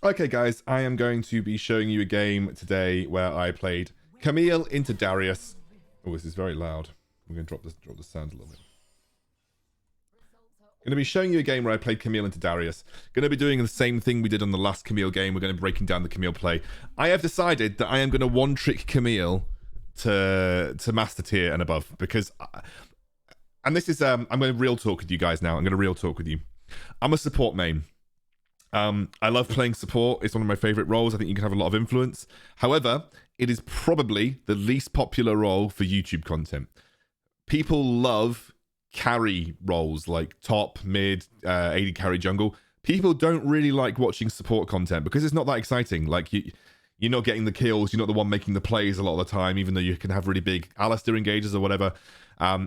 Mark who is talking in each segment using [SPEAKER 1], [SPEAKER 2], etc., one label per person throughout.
[SPEAKER 1] Okay, guys, I am going to be showing you a game today where I played Camille into Darius. Oh, this is very loud. I'm going to drop the sound a little bit. Going to be showing you a game where I played Camille into Darius. Going to be doing the same thing we did on the last Camille game. We're going to be breaking down the Camille play. I have decided that I am going to one-trick Camille to master tier and above because... and this is... I'm going to real talk with you guys now. I'm going to real talk with you. I'm a support main. I love playing support. It's one of my favorite roles. I think you can have a lot of influence. However, it is probably the least popular role for YouTube content. People love carry roles like top, mid, AD carry, jungle. People don't really like watching support content because it's not that exciting. Like you're not getting the kills. You're not the one making the plays a lot of the time, even though you can have really big Alistair engages or whatever.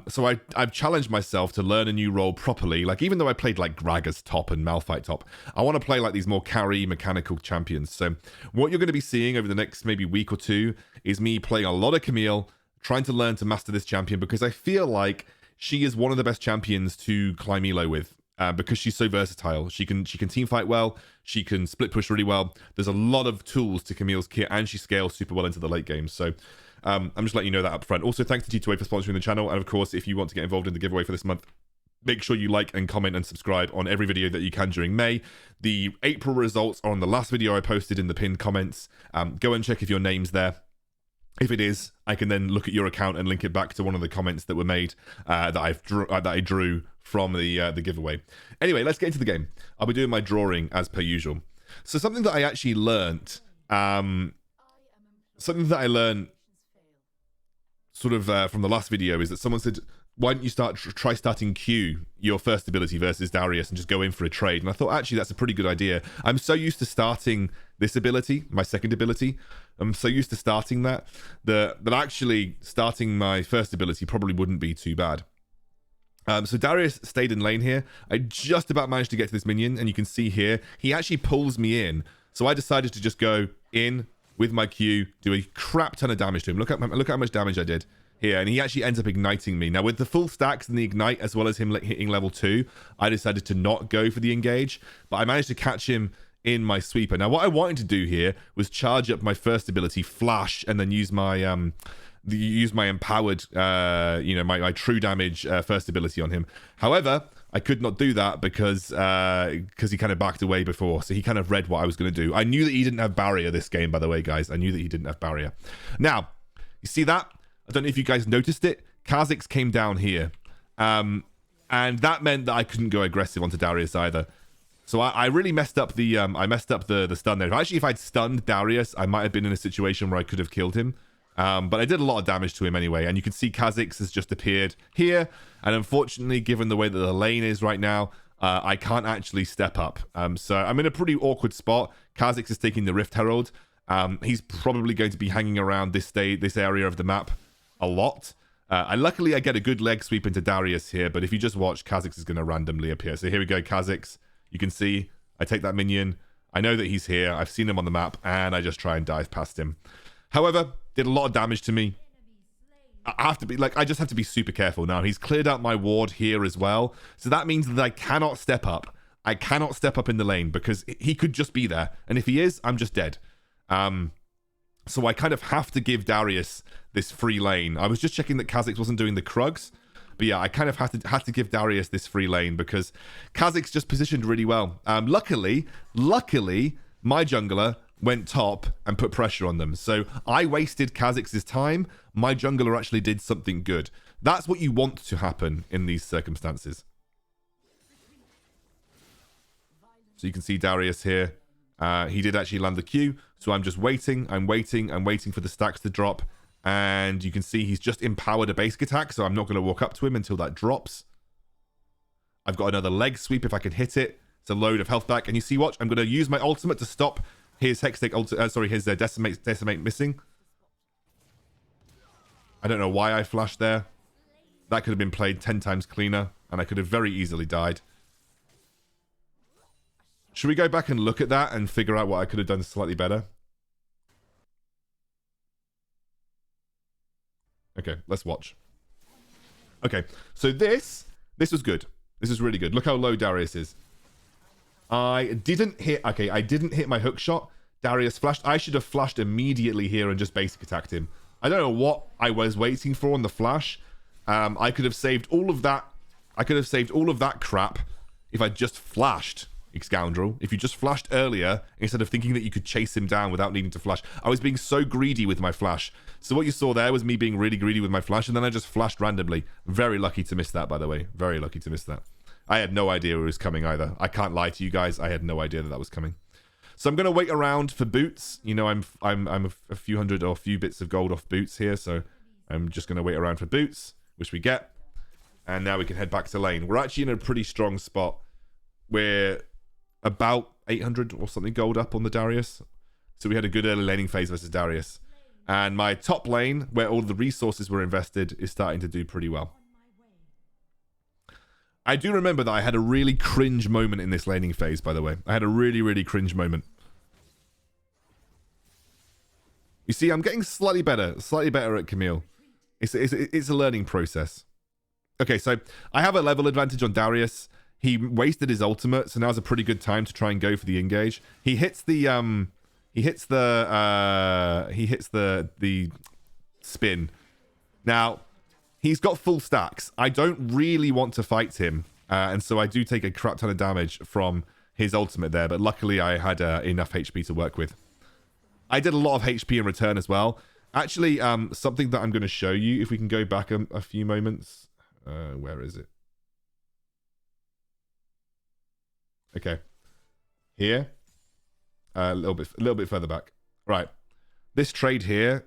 [SPEAKER 1] So I've challenged myself to learn a new role properly. Like, even though I played like Gragas top and Malphite top, I want to play like these more carry mechanical champions. So what you're going to be seeing over the next maybe week or two is me playing a lot of Camille, trying to learn to master this champion because I feel like she is one of the best champions to climb elo with. Because she's so versatile. She can team fight well. She can split push really well. There's a lot of tools to Camille's kit, and she scales super well into the late game. So I'm just letting you know that up front. Also, thanks to G2A for sponsoring the channel. And of course, if you want to get involved in the giveaway for this month, make sure you like and comment and subscribe on every video that you can during May. The April results are on the last video I posted in the pinned comments. Go and check if your name's there. If it is, I can then look at your account and link it back to one of the comments that were made that I drew from the giveaway. Anyway, let's get into the game. I'll be doing my drawing as per usual. So something that I actually learnt, sort of from the last video is that someone said, why don't you try starting Q, your first ability versus Darius, and just go in for a trade? And I thought, actually, that's a pretty good idea. I'm so used to starting this ability, my second ability. I'm so used to starting that actually starting my first ability probably wouldn't be too bad. So Darius stayed in lane here. I just about managed to get to this minion, and you can see here, he actually pulls me in. So I decided to just go in with my Q, do a crap ton of damage to him. Look how much damage I did here, and he actually ends up igniting me. Now, with the full stacks and the ignite, as well as him hitting level 2, I decided to not go for the engage, but I managed to catch him in my sweeper. Now, what I wanted to do here was charge up my first ability, Flash, and then use my empowered, my true damage first ability on him. However, I could not do that because he kind of backed away before, so he kind of read what I was going to do. I knew that he didn't have barrier this game, by the way, guys. I knew that he didn't have barrier. Now, you see that? I don't know if you guys noticed it. Kha'Zix came down here, and that meant that I couldn't go aggressive onto Darius either. So I really messed up the stun there. Actually, if I'd stunned Darius, I might have been in a situation where I could have killed him. But I did a lot of damage to him anyway. And you can see Kha'Zix has just appeared here. And unfortunately, given the way that the lane is right now, I can't actually step up. So I'm in a pretty awkward spot. Kha'Zix is taking the Rift Herald. He's probably going to be hanging around this area of the map a lot. Luckily, I get a good leg sweep into Darius here. But if you just watch, Kha'Zix is going to randomly appear. So here we go, Kha'Zix. You can see I take that minion. I know that he's here. I've seen him on the map, and I just try and dive past him. However, did a lot of damage to me. I just have to be super careful now. He's cleared out my ward here as well. So that means that I cannot step up. I cannot step up in the lane because he could just be there. And if he is, I'm just dead. So I kind of have to give Darius this free lane. I was just checking that Kha'Zix wasn't doing the Krugs. But yeah, I kind of had to give Darius this free lane because Kha'Zix just positioned really well. Luckily, my jungler went top and put pressure on them. So I wasted Kha'Zix's time. My jungler actually did something good. That's what you want to happen in these circumstances. So you can see Darius here. He did actually land the Q. So I'm just waiting. I'm waiting for the stacks to drop. And you can see he's just empowered a basic attack, so I'm not going to walk up to him until that drops. I've got another leg sweep if I can hit it. It's a load of health back. And you see, watch, I'm going to use my ultimate to stop his his decimate missing. I don't know why I flashed there. That could have been played 10 times cleaner, and I could have very easily died. Should we go back and look at that and figure out what I could have done slightly better? Okay, let's watch. Okay, so this was good. This is really good. Look how low Darius is. I didn't hit... Okay, I didn't hit my hook shot. Darius flashed. I should have flashed immediately here and just basic attacked him. I don't know what I was waiting for on the flash. I could have saved all of that. I could have saved all of that crap if I just flashed Excoundrel. If you just flashed earlier instead of thinking that you could chase him down without needing to flash. I was being so greedy with my flash. So what you saw there was me being really greedy with my flash, and then I just flashed randomly. Very lucky to miss that, by the way. Very lucky to miss that. I had no idea it was coming either. I can't lie to you guys. I had no idea that that was coming. So I'm going to wait around for boots. You know, I'm a few hundred or a few bits of gold off boots here, so I'm just going to wait around for boots, which we get. And now we can head back to lane. We're actually in a pretty strong spot. We're about 800 or something gold up on the Darius. So we had a good early laning phase versus Darius. And my top lane, where all the resources were invested, is starting to do pretty well. I do remember that I had a really cringe moment in this laning phase, by the way. I had a really, really cringe moment. You see, I'm getting slightly better at Camille. It's a learning process. Okay, so I have a level advantage on Darius. He wasted his ultimate, so now's a pretty good time to try and go for the engage. He hits the spin. Now, he's got full stacks. I don't really want to fight him, and so I do take a crap ton of damage from his ultimate there, but luckily I had enough HP to work with. I did a lot of HP in return as well. Actually, something that I'm going to show you, if we can go back a few moments. Where is it? Okay. Here. A little bit further back. Right. This trade here.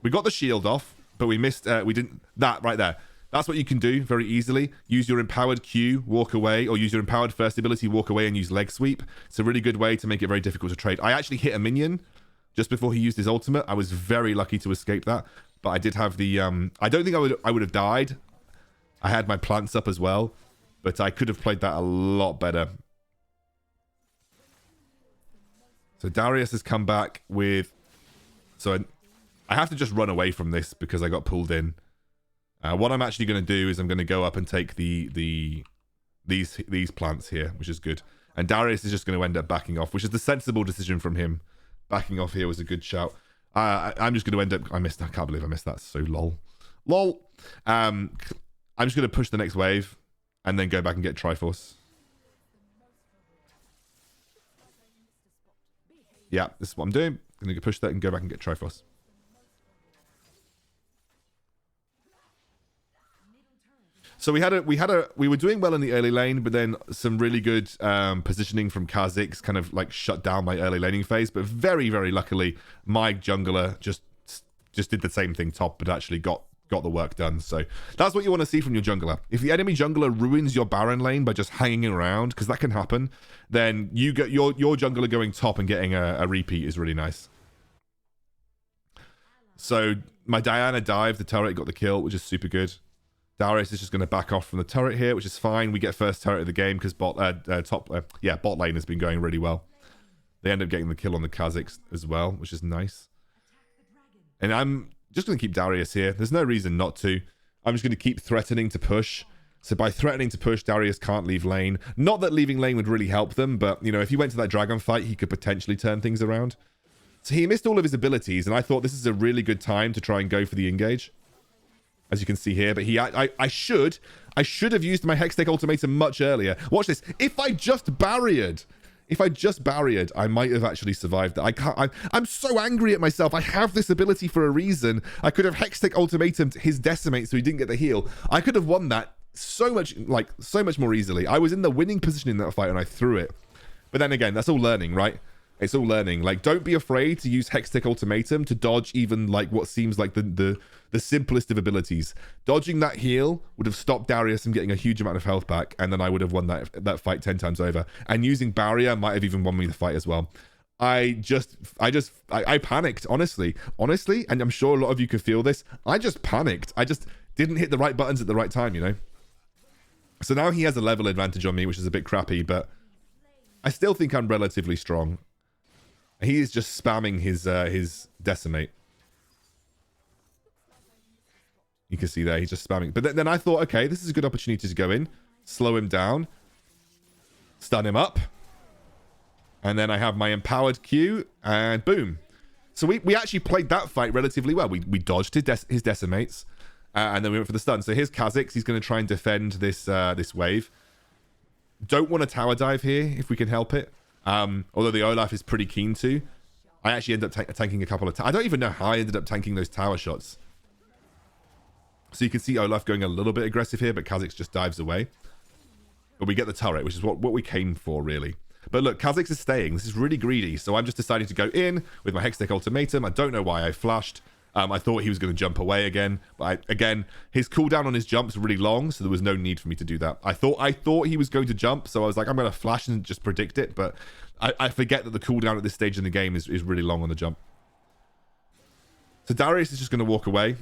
[SPEAKER 1] We got the shield off, but we missed... we didn't... That right there. That's what you can do very easily. Use your empowered Q, walk away, or use your empowered first ability, walk away, and use leg sweep. It's a really good way to make it very difficult to trade. I actually hit a minion just before he used his ultimate. I was very lucky to escape that. But I did have the... I don't think I would have died. I had my plants up as well. But I could have played that a lot better. So Darius has come back with... So I have to just run away from this because I got pulled in. What I'm actually going to do is I'm going to go up and take these plants here, which is good. And Darius is just going to end up backing off, which is the sensible decision from him. Backing off here was a good shout. I'm just going to end up... I can't believe I missed that. So lol. Lol. I'm just going to push the next wave and then go back and get Triforce. Yeah, this is what I'm doing. I'm going to push that and go back and get Triforce. So we were doing well in the early lane, but then some really good positioning from Kha'Zix kind of like shut down my early laning phase. But very, very luckily, my jungler just did the same thing top, but actually got the work done. So that's what you want to see from your jungler. If the enemy jungler ruins your Baron lane by just hanging around, because that can happen, then you get your jungler going top and getting a repeat is really nice. So my Diana dived, the turret got the kill, which is super good. Darius is just going to back off from the turret here, which is fine. We get first turret of the game because bot lane has been going really well. They end up getting the kill on the Kha'Zix as well, which is nice. And I'm just going to keep Darius here. There's no reason not to. I'm just going to keep threatening to push. So by threatening to push, Darius can't leave lane. Not that leaving lane would really help them, but, you know, if he went to that dragon fight, he could potentially turn things around. So he missed all of his abilities, and I thought this is a really good time to try and go for the engage. As you can see here, but I should have used my Hextech Ultimatum much earlier. Watch this. If I just barriered, I might have actually survived that. I'm so angry at myself. I have this ability for a reason. I could have Hextech Ultimatumed his Decimate so he didn't get the heal. I could have won that so much more easily. I was in the winning position in that fight and I threw it. But then again, that's all learning, right? It's all learning. Like, don't be afraid to use Hextech Ultimatum to dodge even like what seems like the simplest of abilities. Dodging that heal would have stopped Darius from getting a huge amount of health back, and then I would have won that fight 10 times over. And using Barrier might have even won me the fight as well. I panicked, honestly, and I'm sure a lot of you could feel this. I just panicked. I just didn't hit the right buttons at the right time, you know? So now he has a level advantage on me, which is a bit crappy, but I still think I'm relatively strong. He is just spamming his Decimate. You can see there, he's just spamming. But then I thought, okay, this is a good opportunity to go in, slow him down, stun him up. And then I have my empowered Q, and boom. So we actually played that fight relatively well. We dodged his decimates, and then we went for the stun. So here's Kha'Zix. He's going to try and defend this this wave. Don't want to tower dive here if we can help it. Although the Olaf is pretty keen to. I actually ended up tanking a couple of... I don't even know how I ended up tanking those tower shots. So you can see Olaf going a little bit aggressive here, but Kha'Zix just dives away. But we get the turret, which is what we came for, really. But look, Kha'Zix is staying. This is really greedy. So I'm just deciding to go in with my Hextech Ultimatum. I don't know why I flashed. I thought he was going to jump away again. But again, his cooldown on his jump's really long, so there was no need for me to do that. I thought he was going to jump, so I was like, I'm going to flash and just predict it. But I forget that the cooldown at this stage in the game is really long on the jump. So Darius is just going to walk away.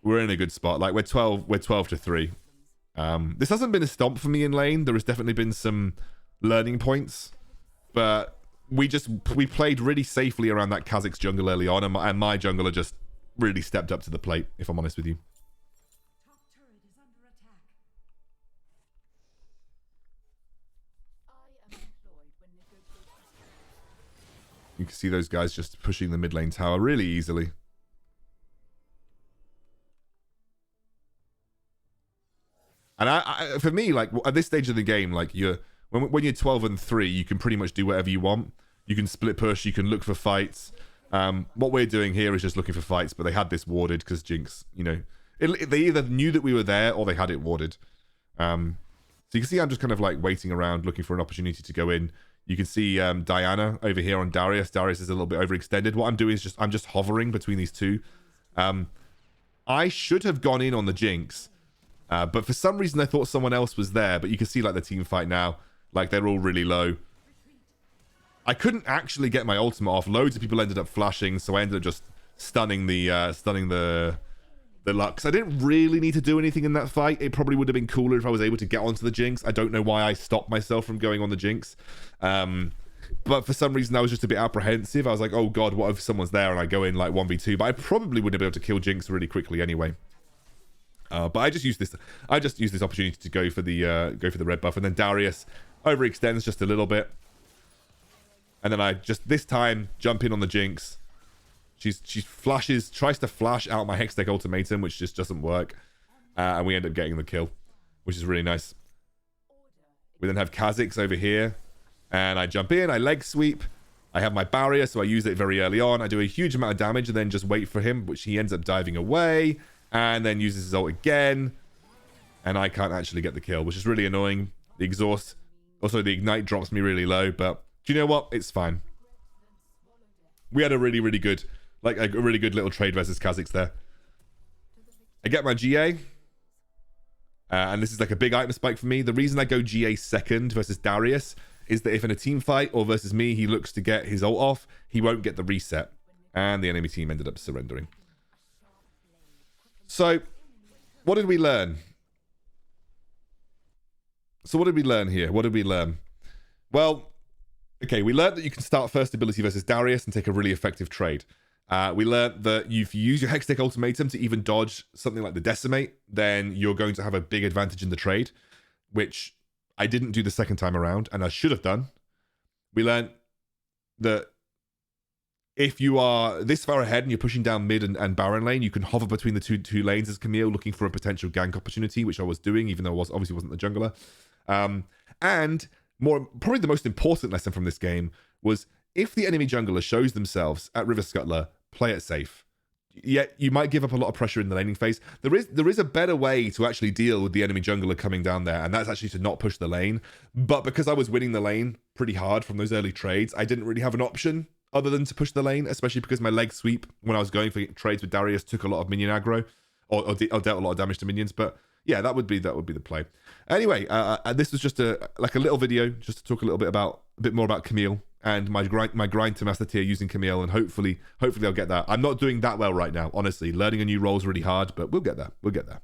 [SPEAKER 1] We're in a good spot. Like, we're 12 to 3. This hasn't been a stomp for me in lane. There has definitely been some learning points, but we played really safely around that Kha'Zix jungle early on, and my jungler just really stepped up to the plate, if I'm honest with you. You can see those guys just pushing the mid lane tower really easily. And for me, like, at this stage of the game, like, when you're 12 and 3, you can pretty much do whatever you want. You can split push, you can look for fights. What we're doing here is just looking for fights, but they had this warded because Jinx, you know, they either knew that we were there or they had it warded. So you can see I'm just kind of like waiting around, looking for an opportunity to go in. You can see Diana over here on Darius. Darius is a little bit overextended. What I'm doing is I'm just hovering between these two. I should have gone in on the Jinx. But for some reason, I thought someone else was there. But you can see, like, the team fight now. Like, they're all really low. I couldn't actually get my ultimate off. Loads of people ended up flashing, so I ended up just stunning the Lux. I didn't really need to do anything in that fight. It probably would have been cooler if I was able to get onto the Jinx. I don't know why I stopped myself from going on the Jinx. But for some reason, I was just a bit apprehensive. I was like, oh, God, what if someone's there and I go in, like, 1v2? But I probably wouldn't be able to kill Jinx really quickly anyway. But I just used this opportunity to go for the red buff, and then Darius overextends just a little bit, and then I just this time jump in on the Jinx. She tries to flash out my Hextech Ultimatum, which just doesn't work, and we end up getting the kill, which is really nice. We then have Kha'Zix over here, and I jump in, I leg sweep. I have my barrier, so I use it very early on. I do a huge amount of damage, and then just wait for him, which he ends up diving away. And then uses his ult again. And I can't actually get the kill, which is really annoying. The exhaust. Also, the ignite drops me really low. But do you know what? It's fine. We had a really, really good... Like, a really good little trade versus Kha'Zix there. I get my GA. And this is like a big item spike for me. The reason I go GA second versus Darius is that if in a team fight or versus me, he looks to get his ult off, he won't get the reset. And the enemy team ended up surrendering. So, what did we learn? So what did we learn here? What did we learn? Well, okay, we learned that you can start first ability versus Darius and take a really effective trade. We learned that if you use your Hextech Ultimatum to even dodge something like the Decimate, then you're going to have a big advantage in the trade, which I didn't do the second time around, and I should have done. We learned that if you are this far ahead and you're pushing down mid and Baron lane, you can hover between the two lanes as Camille, looking for a potential gank opportunity, which I was doing, even though I obviously wasn't the jungler. And probably the most important lesson from this game was if the enemy jungler shows themselves at River Scuttler, play it safe. Yet you might give up a lot of pressure in the laning phase. There is a better way to actually deal with the enemy jungler coming down there, and that's actually to not push the lane. But because I was winning the lane pretty hard from those early trades, I didn't really have an option other than to push the lane, especially because my leg sweep, when I was going for trades with Darius, took a lot of minion aggro, or dealt a lot of damage to minions. But yeah, that would be the play. Anyway, this was just a little video, just to talk a bit more about Camille and my grind to master tier using Camille, and hopefully I'll get that. I'm not doing that well right now, honestly. Learning a new role is really hard, but we'll get there.